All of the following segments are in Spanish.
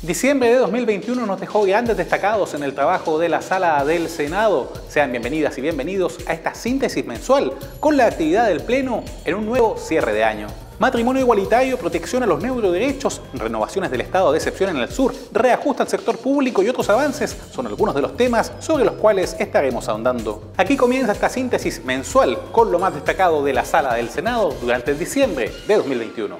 Diciembre de 2021 nos dejó grandes destacados en el trabajo de la Sala del Senado. Sean bienvenidas y bienvenidos a esta síntesis mensual con la actividad del Pleno en un nuevo cierre de año. Matrimonio igualitario, protección a los neuroderechos, renovaciones del estado de excepción en el sur, reajuste al sector público y otros avances son algunos de los temas sobre los cuales estaremos ahondando. Aquí comienza esta síntesis mensual con lo más destacado de la Sala del Senado durante el diciembre de 2021.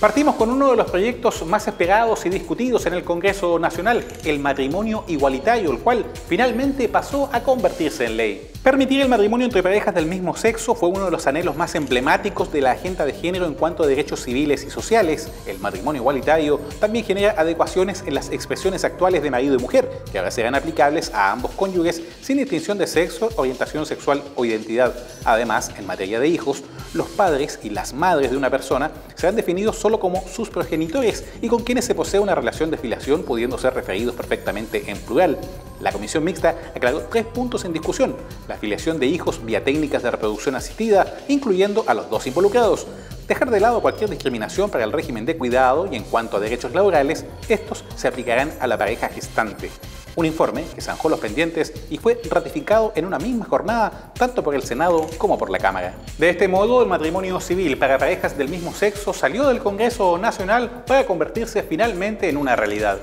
Partimos con uno de los proyectos más esperados y discutidos en el Congreso Nacional, el matrimonio igualitario, el cual finalmente pasó a convertirse en ley. Permitir el matrimonio entre parejas del mismo sexo fue uno de los anhelos más emblemáticos de la agenda de género en cuanto a derechos civiles y sociales. El matrimonio igualitario también genera adecuaciones en las expresiones actuales de marido y mujer, que ahora serán aplicables a ambos cónyuges sin distinción de sexo, orientación sexual o identidad. Además, en materia de hijos, los padres y las madres de una persona serán definidos solo como sus progenitores y con quienes se posee una relación de filiación, pudiendo ser referidos perfectamente en plural. La comisión mixta aclaró 3 puntos en discusión: la filiación de hijos vía técnicas de reproducción asistida, incluyendo a los dos involucrados; dejar de lado cualquier discriminación para el régimen de cuidado y en cuanto a derechos laborales, estos se aplicarán a la pareja gestante. Un informe que zanjó los pendientes y fue ratificado en una misma jornada tanto por el Senado como por la Cámara. De este modo, el matrimonio civil para parejas del mismo sexo salió del Congreso Nacional para convertirse finalmente en una realidad.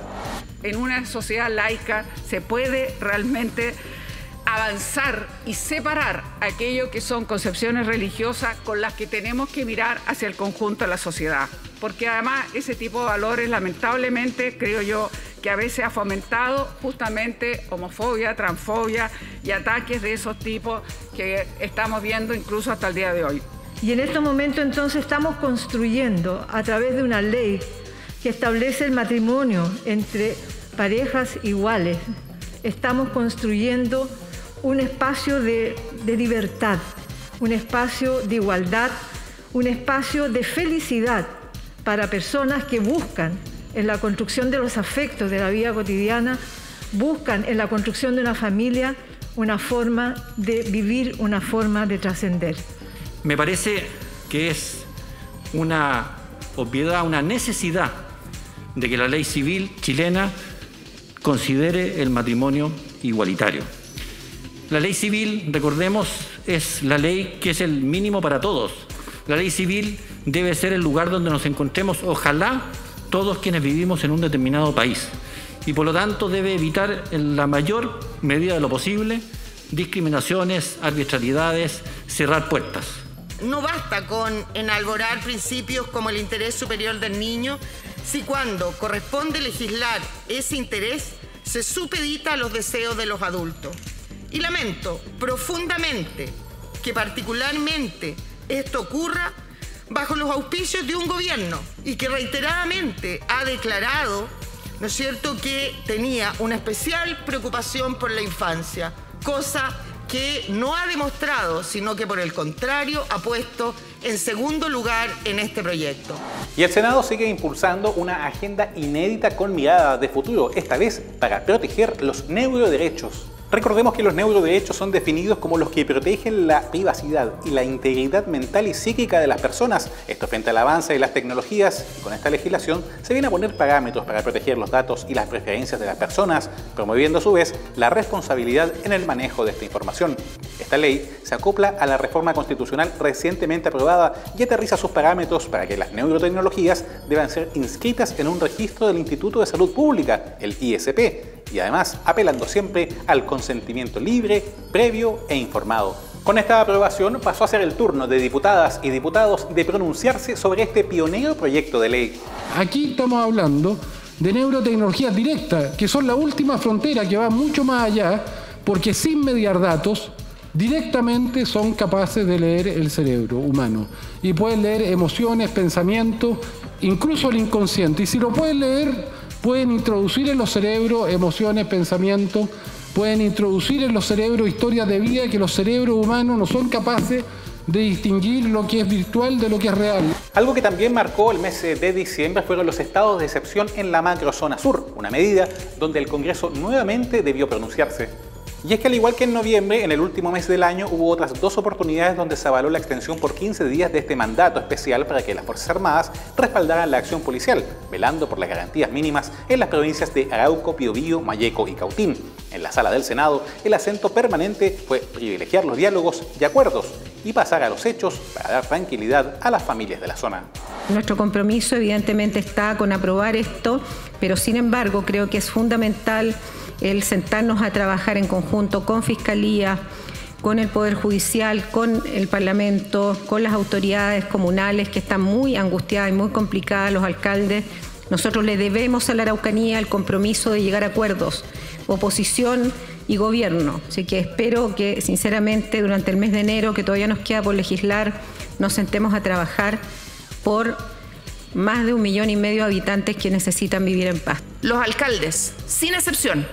En una sociedad laica se puede realmente avanzar y separar aquello que son concepciones religiosas con las que tenemos que mirar hacia el conjunto de la sociedad. Porque además ese tipo de valores, lamentablemente, creo yo, que a veces ha fomentado justamente homofobia, transfobia y ataques de esos tipos que estamos viendo incluso hasta el día de hoy. Y en este momento entonces estamos construyendo a través de una ley que establece el matrimonio entre parejas iguales. Estamos construyendo un espacio de libertad, un espacio de igualdad, un espacio de felicidad para personas que buscan en la construcción de los afectos de la vida cotidiana, buscan en la construcción de una familia una forma de vivir, una forma de trascender. Me parece que es una obviedad, una necesidad de que la ley civil chilena considere el matrimonio igualitario. La ley civil, recordemos, es la ley que es el mínimo para todos. La ley civil debe ser el lugar donde nos encontremos, ojalá, todos quienes vivimos en un determinado país. Y por lo tanto debe evitar en la mayor medida de lo posible discriminaciones, arbitrariedades, cerrar puertas. No basta con enalborar principios como el interés superior del niño si cuando corresponde legislar ese interés se supedita a los deseos de los adultos. Y lamento profundamente que particularmente esto ocurra bajo los auspicios de un gobierno y que reiteradamente ha declarado, ¿no es cierto?, que tenía una especial preocupación por la infancia, cosa que no ha demostrado, sino que por el contrario ha puesto en segundo lugar en este proyecto. Y el Senado sigue impulsando una agenda inédita con mirada de futuro, esta vez para proteger los neuroderechos. Recordemos que los neuroderechos son definidos como los que protegen la privacidad y la integridad mental y psíquica de las personas. Esto frente al avance de las tecnologías, y con esta legislación se viene a poner parámetros para proteger los datos y las preferencias de las personas, promoviendo a su vez la responsabilidad en el manejo de esta información. Esta ley se acopla a la reforma constitucional recientemente aprobada y aterriza sus parámetros para que las neurotecnologías deban ser inscritas en un registro del Instituto de Salud Pública, el ISP, y además apelando siempre al consentimiento libre, previo e informado. Con esta aprobación pasó a ser el turno de diputadas y diputados de pronunciarse sobre este pionero proyecto de ley. Aquí estamos hablando de neurotecnologías directas, que son la última frontera que va mucho más allá, porque sin mediar datos, directamente son capaces de leer el cerebro humano y pueden leer emociones, pensamientos, incluso el inconsciente. Y si lo pueden leer, pueden introducir en los cerebros emociones, pensamientos, pueden introducir en los cerebros historias de vida que los cerebros humanos no son capaces de distinguir lo que es virtual de lo que es real. Algo que también marcó el mes de diciembre fueron los estados de excepción en la macrozona sur, una medida donde el Congreso nuevamente debió pronunciarse. Y es que al igual que en noviembre, en el último mes del año hubo otras 2 oportunidades donde se avaló la extensión por 15 días de este mandato especial para que las Fuerzas Armadas respaldaran la acción policial, velando por las garantías mínimas en las provincias de Arauco, Biobío, Malleco y Cautín. En la sala del Senado, el acento permanente fue privilegiar los diálogos y acuerdos y pasar a los hechos para dar tranquilidad a las familias de la zona. Nuestro compromiso evidentemente está con aprobar esto, pero sin embargo creo que es fundamental el sentarnos a trabajar en conjunto con Fiscalía, con el Poder Judicial, con el Parlamento, con las autoridades comunales que están muy angustiadas y muy complicadas, los alcaldes. Nosotros le debemos a la Araucanía el compromiso de llegar a acuerdos, oposición y gobierno. Así que espero que sinceramente durante el mes de enero, que todavía nos queda por legislar, nos sentemos a trabajar por más de 1,5 millones de habitantes que necesitan vivir en paz. Los alcaldes, sin excepción,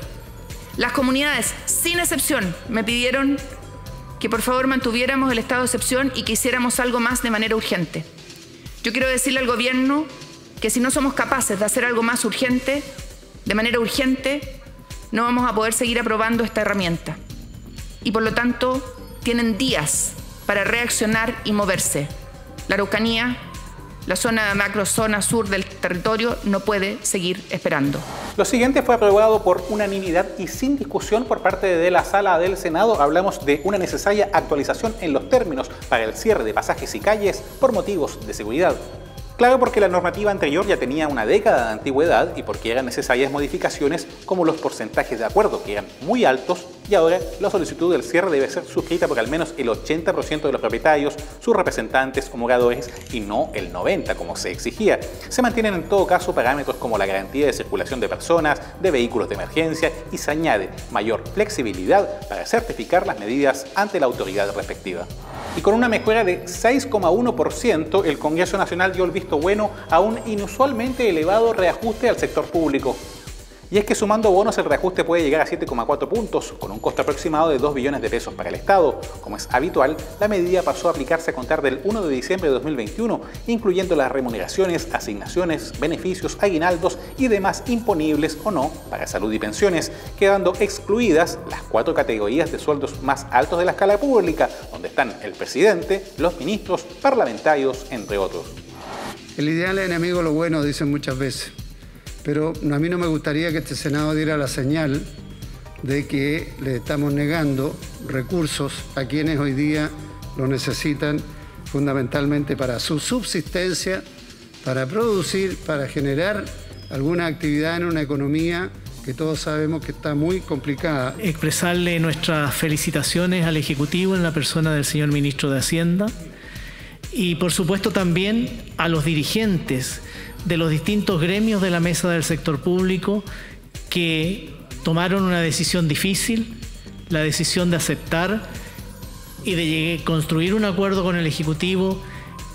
las comunidades, sin excepción, me pidieron que por favor mantuviéramos el estado de excepción y que hiciéramos algo más de manera urgente. Yo quiero decirle al gobierno que si no somos capaces de hacer algo más urgente, de manera urgente, no vamos a poder seguir aprobando esta herramienta. Y por lo tanto, tienen días para reaccionar y moverse. La Araucanía, la macrozona sur del territorio, no puede seguir esperando. Lo siguiente fue aprobado por unanimidad y sin discusión por parte de la Sala del Senado. Hablamos de una necesaria actualización en los términos para el cierre de pasajes y calles por motivos de seguridad. Claro, porque la normativa anterior ya tenía una década de antigüedad y porque eran necesarias modificaciones como los porcentajes de acuerdo, que eran muy altos, y ahora la solicitud del cierre debe ser suscrita por al menos el 80% de los propietarios, sus representantes o moradores, y no el 90% como se exigía. Se mantienen en todo caso parámetros como la garantía de circulación de personas, de vehículos de emergencia, y se añade mayor flexibilidad para certificar las medidas ante la autoridad respectiva. Y con una mejora de 6,1%, el Congreso Nacional dio el visto bueno a un inusualmente elevado reajuste al sector público. Y es que sumando bonos el reajuste puede llegar a 7,4 puntos, con un costo aproximado de 2 billones de pesos para el Estado. Como es habitual, la medida pasó a aplicarse a contar del 1 de diciembre de 2021, incluyendo las remuneraciones, asignaciones, beneficios, aguinaldos y demás imponibles o no para salud y pensiones, quedando excluidas las 4 categorías de sueldos más altos de la escala pública, donde están el presidente, los ministros, parlamentarios, entre otros. El ideal es enemigo de lo bueno, dicen muchas veces. Pero a mí no me gustaría que este Senado diera la señal de que le estamos negando recursos a quienes hoy día lo necesitan fundamentalmente para su subsistencia, para producir, para generar alguna actividad en una economía que todos sabemos que está muy complicada. Expresarle nuestras felicitaciones al Ejecutivo en la persona del señor Ministro de Hacienda y por supuesto también a los dirigentes de los distintos gremios de la mesa del sector público que tomaron una decisión difícil, la decisión de aceptar y de construir un acuerdo con el Ejecutivo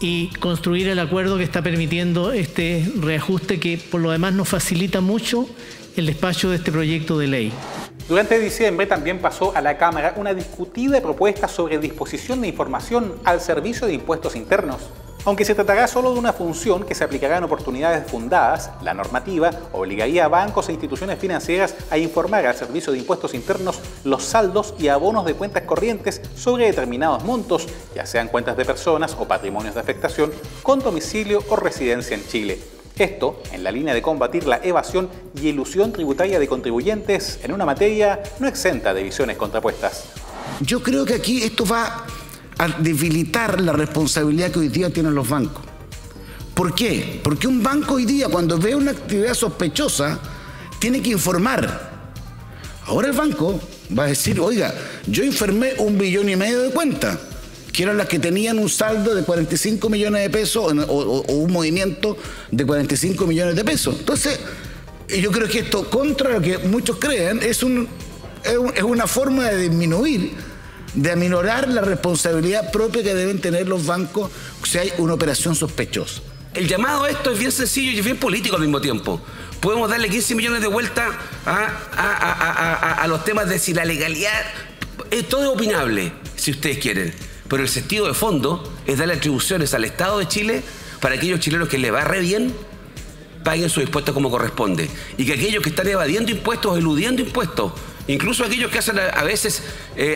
y construir el acuerdo que está permitiendo este reajuste que por lo demás nos facilita mucho el despacho de este proyecto de ley. Durante diciembre también pasó a la Cámara una discutida propuesta sobre disposición de información al Servicio de Impuestos Internos. Aunque se tratará solo de una función que se aplicará en oportunidades fundadas, la normativa obligaría a bancos e instituciones financieras a informar al Servicio de Impuestos Internos los saldos y abonos de cuentas corrientes sobre determinados montos, ya sean cuentas de personas o patrimonios de afectación, con domicilio o residencia en Chile. Esto en la línea de combatir la evasión y elusión tributaria de contribuyentes en una materia no exenta de visiones contrapuestas. Yo creo que aquí esto va a debilitar la responsabilidad que hoy día tienen los bancos. ¿Por qué? Porque un banco hoy día, cuando ve una actividad sospechosa, tiene que informar. Ahora el banco va a decir, oiga, yo informé 1,5 billones de cuentas, que eran las que tenían un saldo de 45 millones de pesos o un movimiento de 45 millones de pesos. Entonces, yo creo que esto, contra lo que muchos creen, es una forma de disminuir, de aminorar la responsabilidad propia que deben tener los bancos si hay una operación sospechosa. El llamado a esto es bien sencillo y es bien político al mismo tiempo. Podemos darle 15 millones de vueltas a los temas de si la legalidad, todo es opinable, si ustedes quieren. Pero el sentido de fondo es darle atribuciones al Estado de Chile para aquellos chilenos que les va re bien paguen sus impuestos como corresponde. Y que aquellos que están evadiendo impuestos o eludiendo impuestos, incluso aquellos que hacen a veces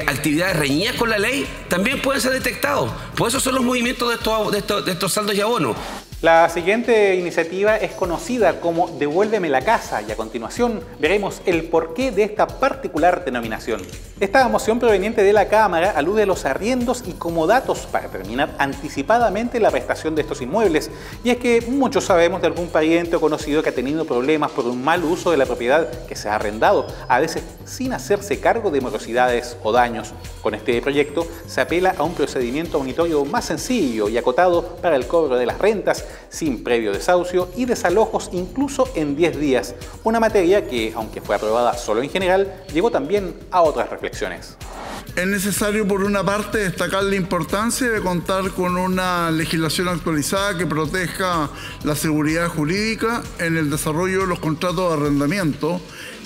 actividades reñidas con la ley, también pueden ser detectados. Por eso son los movimientos de estos saldos y abonos. La siguiente iniciativa es conocida como Devuélveme la casa y a continuación veremos el porqué de esta particular denominación. Esta moción proveniente de la Cámara alude a los arriendos y comodatos para terminar anticipadamente la prestación de estos inmuebles. Y es que muchos sabemos de algún pariente o conocido que ha tenido problemas por un mal uso de la propiedad que se ha arrendado, a veces sin hacerse cargo de morosidades o daños. Con este proyecto se apela a un procedimiento monitorio más sencillo y acotado para el cobro de las rentas, sin previo desahucio y desalojos incluso en 10 días, una materia que, aunque fue aprobada solo en general, llegó también a otras reflexiones. Es necesario, por una parte, destacar la importancia de contar con una legislación actualizada que proteja la seguridad jurídica en el desarrollo de los contratos de arrendamiento,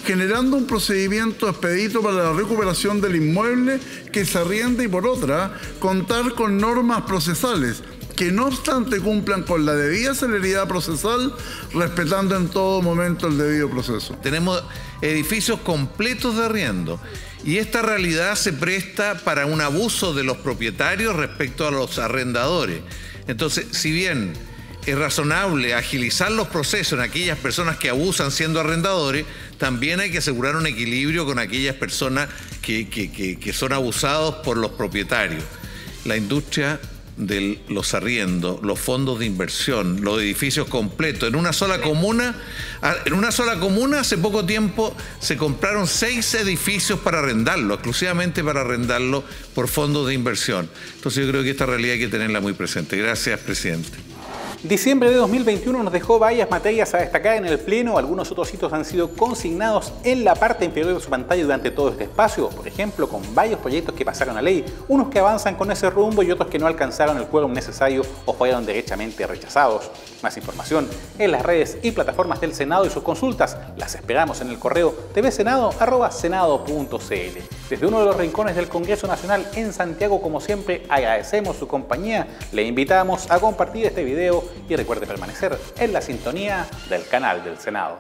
generando un procedimiento expedito para la recuperación del inmueble que se arriende y, por otra, contar con normas procesales que no obstante cumplan con la debida celeridad procesal, respetando en todo momento el debido proceso. Tenemos edificios completos de arriendo y esta realidad se presta para un abuso de los propietarios respecto a los arrendadores. Entonces, si bien es razonable agilizar los procesos en aquellas personas que abusan siendo arrendadores, también hay que asegurar un equilibrio con aquellas personas que son abusados por los propietarios. La industria de los arriendos, los fondos de inversión, los edificios completos. En una sola comuna hace poco tiempo se compraron 6 edificios para arrendarlo, exclusivamente para arrendarlo por fondos de inversión. Entonces yo creo que esta realidad hay que tenerla muy presente. Gracias, presidente. Diciembre de 2021 nos dejó varias materias a destacar en el Pleno. Algunos otros hitos han sido consignados en la parte inferior de su pantalla durante todo este espacio. Por ejemplo, con varios proyectos que pasaron a ley, unos que avanzan con ese rumbo y otros que no alcanzaron el quórum necesario o fueron derechamente rechazados. Más información en las redes y plataformas del Senado y sus consultas. Las esperamos en el correo tvsenado@senado.cl. Desde uno de los rincones del Congreso Nacional en Santiago, como siempre, agradecemos su compañía. Le invitamos a compartir este video y recuerde permanecer en la sintonía del canal del Senado.